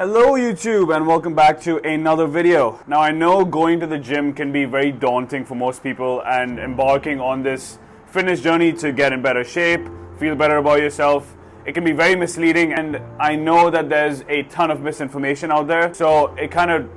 Hello YouTube and welcome back to another video. Now I know going to the gym can be very daunting for most people, and embarking on this fitness journey to get in better shape, feel better about yourself, it can be very misleading, and I know that there's a ton of misinformation out there, so it kind of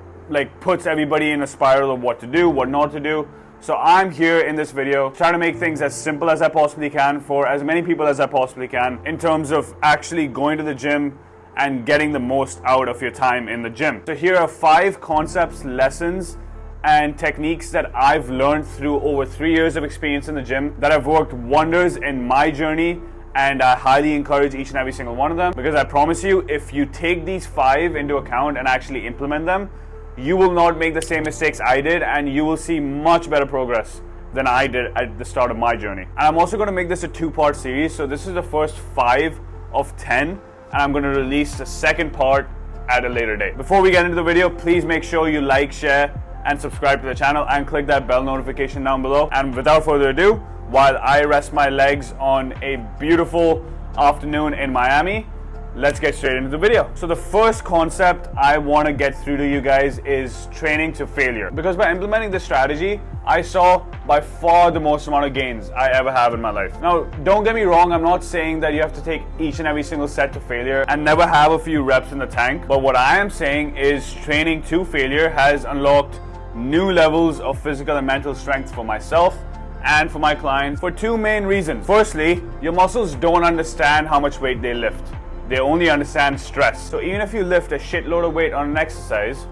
puts everybody in a spiral of what to do, what not to do. So I'm here in this video trying to make things as simple as I possibly can for as many people as I possibly can in terms of actually going to the gym and getting the most out of your time in the gym. So here are 5 concepts, lessons, and techniques that I've learned through over 3 years of experience in the gym that have worked wonders in my journey, and I highly encourage each and every single one of them, because I promise you, if you take these 5 into account and actually implement them, you will not make the same mistakes I did, and you will see much better progress than I did at the start of my journey. And I'm also going to make this a 2-part series, so this is the first 5 of 10, and I'm going to release the second part at a later date. Before we get into the video, please make sure you like, share, and subscribe to the channel, and click that bell notification down below. And without further ado, while I rest my legs on a beautiful afternoon in Miami, let's get straight into the video. So the first concept I want to get through to you guys is training to failure. Because by implementing this strategy, I saw by far the most amount of gains I ever have in my life. Now, don't get me wrong, I'm not saying that you have to take each and every single set to failure and never have a few reps in the tank. But what I am saying is training to failure has unlocked new levels of physical and mental strength for myself and for my clients for 2 main reasons. Firstly, your muscles don't understand how much weight they lift. They only understand stress. So even if you lift a shitload of weight on an exercise,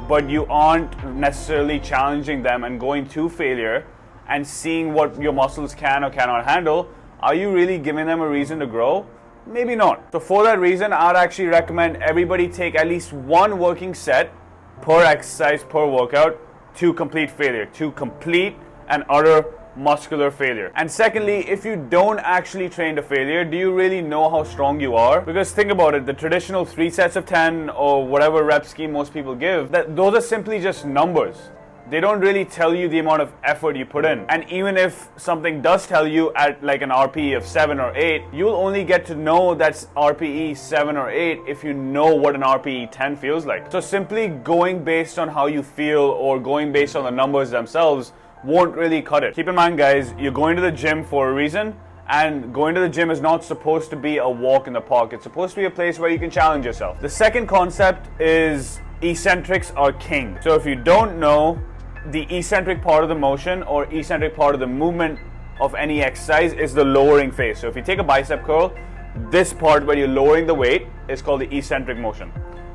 but you aren't necessarily challenging them and going to failure and seeing what your muscles can or cannot handle, are you really giving them a reason to grow? Maybe not. So for that reason, I'd actually recommend everybody take at least 1 working set per exercise, per workout, to complete failure, to complete and utter muscular failure. And secondly, if you don't actually train to failure, do you really know how strong you are? Because think about it, the traditional 3 sets of 10 or whatever rep scheme most people give, those are simply just numbers. They don't really tell you the amount of effort you put in. And even if something does tell you at like an RPE of 7 or 8, you'll only get to know that's RPE 7 or 8 if you know what an RPE 10 feels like. So simply going based on how you feel or going based on the numbers themselves won't really cut it. Keep in mind, guys, you're going to the gym for a reason, and going to the gym is not supposed to be a walk in the park. It's supposed to be a place where you can challenge yourself. The second concept is eccentrics are king. So if you don't know, the eccentric part of the motion or eccentric part of the movement of any exercise is the lowering phase. So if you take a bicep curl, this part where you're lowering the weight is called the eccentric motion.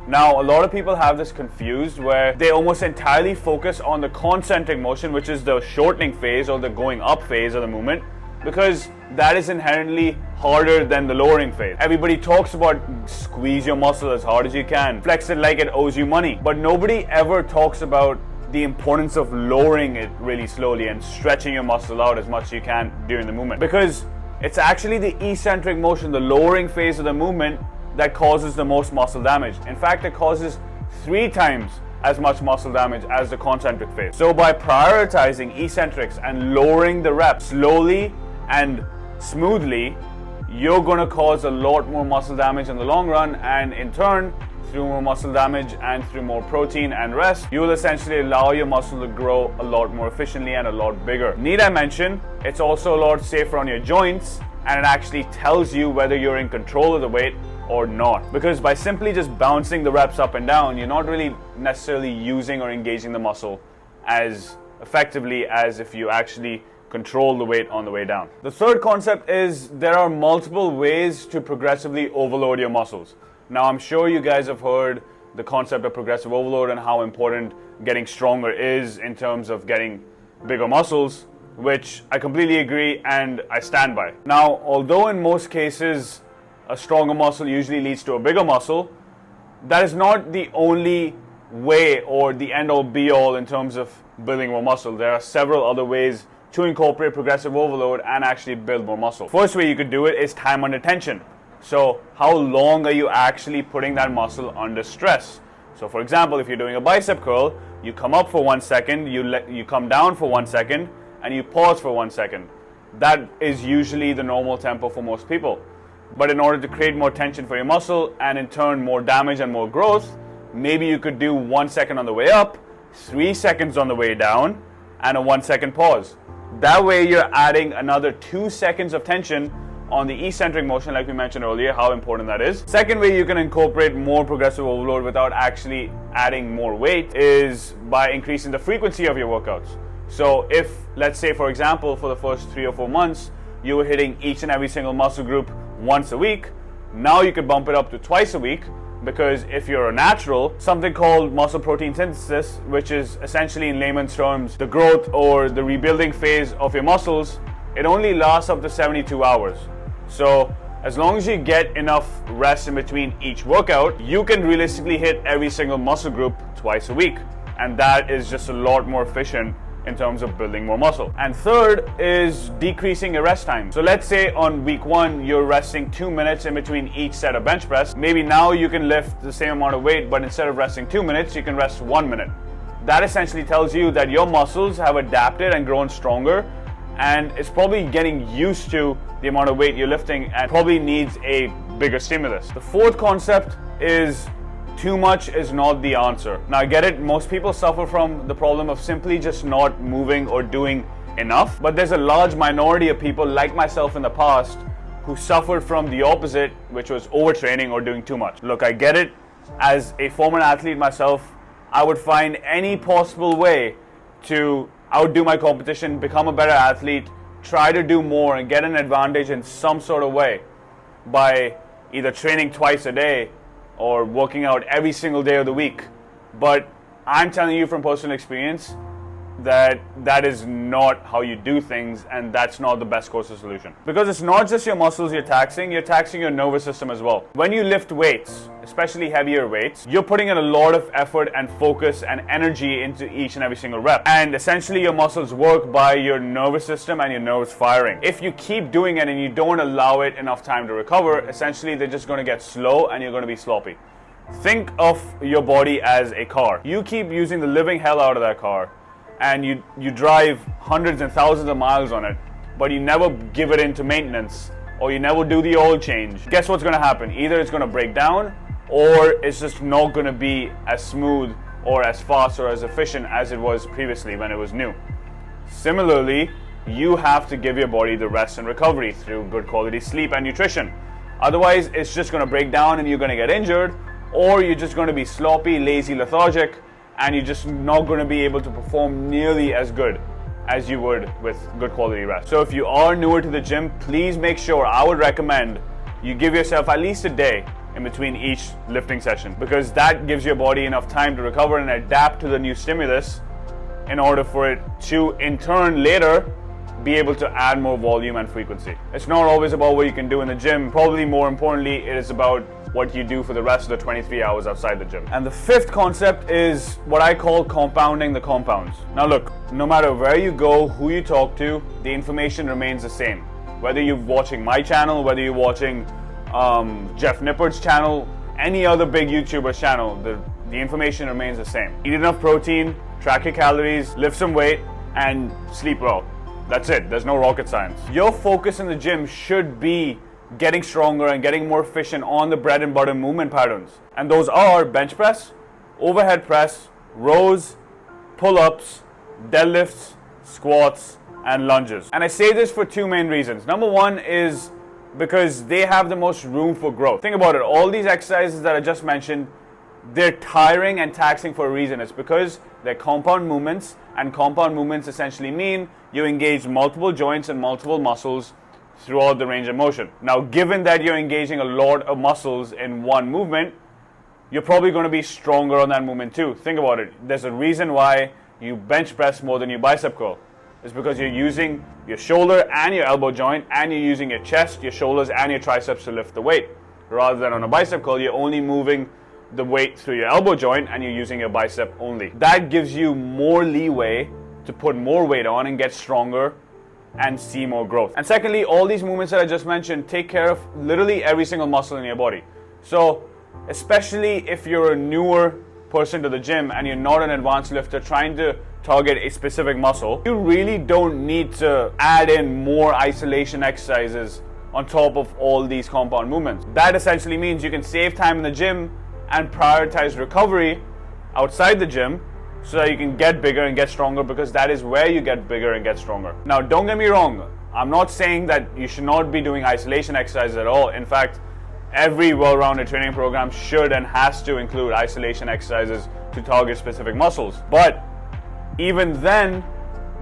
Now, a lot of people have this confused where they almost entirely focus on the concentric motion, which is the shortening phase or the going up phase of the movement, because that is inherently harder than the lowering phase. Everybody talks about squeeze your muscle as hard as you can, flex it like it owes you money, but nobody ever talks about the importance of lowering it really slowly and stretching your muscle out as much as you can during the movement, because it's actually the eccentric motion, the lowering phase of the movement, that causes the most muscle damage. In fact, it causes 3 times as much muscle damage as the concentric phase. So by prioritizing eccentrics and lowering the reps slowly and smoothly, you're going to cause a lot more muscle damage in the long run, and in turn, through more muscle damage and through more protein and rest, you will essentially allow your muscle to grow a lot more efficiently and a lot bigger. Need I mention, it's also a lot safer on your joints, and it actually tells you whether you're in control of the weight or not. Because by simply just bouncing the reps up and down, you're not really necessarily using or engaging the muscle as effectively as if you actually control the weight on the way down. The third concept is there are multiple ways to progressively overload your muscles. Now, I'm sure you guys have heard the concept of progressive overload and how important getting stronger is in terms of getting bigger muscles, which I completely agree and I stand by. Now, although in most cases a stronger muscle usually leads to a bigger muscle, that is not the only way or the end-all be-all in terms of building more muscle. There are several other ways to incorporate progressive overload and actually build more muscle. First way you could do it is time under tension. So how long are you actually putting that muscle under stress? So for example, if you're doing a bicep curl, you come up for 1 second, you come down for 1 second, and you pause for 1 second. That is usually the normal tempo for most people. But in order to create more tension for your muscle and in turn more damage and more growth, maybe you could do 1 second on the way up, 3 seconds on the way down, and a 1 second pause. That way you're adding another 2 seconds of tension on the eccentric motion, like we mentioned earlier, how important that is. Second way you can incorporate more progressive overload without actually adding more weight is by increasing the frequency of your workouts. So if, let's say for example, for the first 3 or 4 months, you were hitting each and every single muscle group once a week, now you could bump it up to twice a week, because if you're a natural, something called muscle protein synthesis, which is essentially in layman's terms the growth or the rebuilding phase of your muscles, it only lasts up to 72 hours. So as long as you get enough rest in between each workout, you can realistically hit every single muscle group twice a week. And that is just a lot more efficient in terms of building more muscle. And third is decreasing your rest time. So let's say on week 1, you're resting 2 minutes in between each set of bench press. Maybe now you can lift the same amount of weight, but instead of resting 2 minutes, you can rest 1 minute. That essentially tells you that your muscles have adapted and grown stronger, and it's probably getting used to the amount of weight you're lifting and probably needs a bigger stimulus. The fourth concept is too much is not the answer. Now I get it, most people suffer from the problem of simply just not moving or doing enough, but there's a large minority of people like myself in the past who suffered from the opposite, which was overtraining or doing too much. Look, I get it. As a former athlete myself, I would find any possible way to outdo my competition, become a better athlete, try to do more and get an advantage in some sort of way by either training twice a day or working out every single day of the week. But I'm telling you from personal experience that that is not how you do things, and that's not the best course of solution. Because it's not just your muscles you're taxing your nervous system as well. When you lift weights, especially heavier weights, you're putting in a lot of effort and focus and energy into each and every single rep. And essentially your muscles work by your nervous system and your nerves firing. If you keep doing it and you don't allow it enough time to recover, essentially they're just going to get slow and you're going to be sloppy. Think of your body as a car. You keep using the living hell out of that car, and you drive hundreds and thousands of miles on it, but you never give it into maintenance, or you never do the oil change. Guess what's going to happen? Either it's going to break down, or it's just not going to be as smooth or as fast or as efficient as it was previously when it was new. Similarly, you have to give your body the rest and recovery through good quality sleep and nutrition. Otherwise, it's just going to break down and you're going to get injured, or you're just going to be sloppy, lazy, lethargic, and you're just not going to be able to perform nearly as good as you would with good quality rest. So if you are newer to the gym, please make sure, I would recommend you give yourself at least a day in between each lifting session, because that gives your body enough time to recover and adapt to the new stimulus in order for it to in turn later be able to add more volume and frequency. It's not always about what you can do in the gym. Probably more importantly, it is about what you do for the rest of the 23 hours outside the gym. And the fifth concept is what I call compounding the compounds. Now look, no matter where you go, who you talk to, the information remains the same. Whether you're watching my channel, whether you're watching Jeff Nippard's channel, any other big YouTuber's channel, the information remains the same. Eat enough protein, track your calories, lift some weight, and sleep well. That's it. There's no rocket science. Your focus in the gym should be getting stronger and getting more efficient on the bread and butter movement patterns. And those are bench press, overhead press, rows, pull-ups, deadlifts, squats, and lunges. And I say this for two main reasons. Number one is because they have the most room for growth. Think about it. All these exercises that I just mentioned, they're tiring and taxing for a reason. It's because they're compound movements, and compound movements essentially mean you engage multiple joints and multiple muscles throughout the range of motion. Now, given that you're engaging a lot of muscles in one movement, you're probably going to be stronger on that movement too. Think about it. There's a reason why you bench press more than you bicep curl. It's because you're using your shoulder and your elbow joint, and you're using your chest, your shoulders, and your triceps to lift the weight. Rather than on a bicep curl, you're only moving the weight through your elbow joint and you're using your bicep only. That gives you more leeway to put more weight on and get stronger and see more growth. And secondly, all these movements that I just mentioned take care of literally every single muscle in your body. So especially if you're a newer person to the gym and you're not an advanced lifter trying to target a specific muscle, you really don't need to add in more isolation exercises on top of all these compound movements. That essentially means you can save time in the gym and prioritize recovery outside the gym so that you can get bigger and get stronger, because that is where you get bigger and get stronger. Now, don't get me wrong. I'm not saying that you should not be doing isolation exercises at all. In fact, every well-rounded training program should and has to include isolation exercises to target specific muscles. But even then,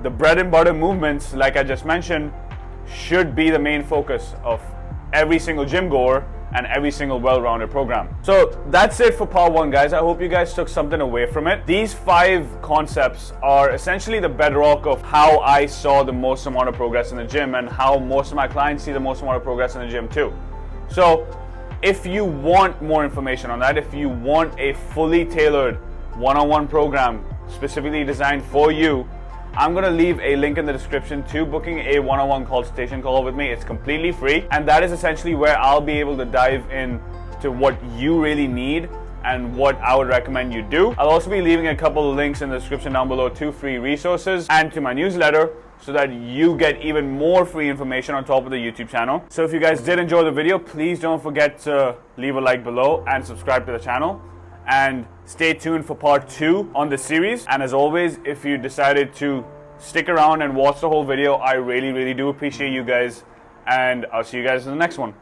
the bread and butter movements, like I just mentioned, should be the main focus of every single gym goer and every single well-rounded program. So that's it for part 1, guys. I hope you guys took something away from it. These 5 concepts are essentially the bedrock of how I saw the most amount of progress in the gym and how most of my clients see the most amount of progress in the gym too. So if you want more information on that, if you want a fully tailored one-on-one program specifically designed for you, I'm going to leave a link in the description to booking a one-on-one consultation call with me. It's completely free, and that is essentially where I'll be able to dive in to what you really need and what I would recommend you do. I'll also be leaving a couple of links in the description down below to free resources and to my newsletter, so that you get even more free information on top of the YouTube channel. So if you guys did enjoy the video, please don't forget to leave a like below and subscribe to the channel. And stay tuned for part 2 on this series. And as always, if you decided to stick around and watch the whole video, I really do appreciate you guys. And I'll see you guys in the next one.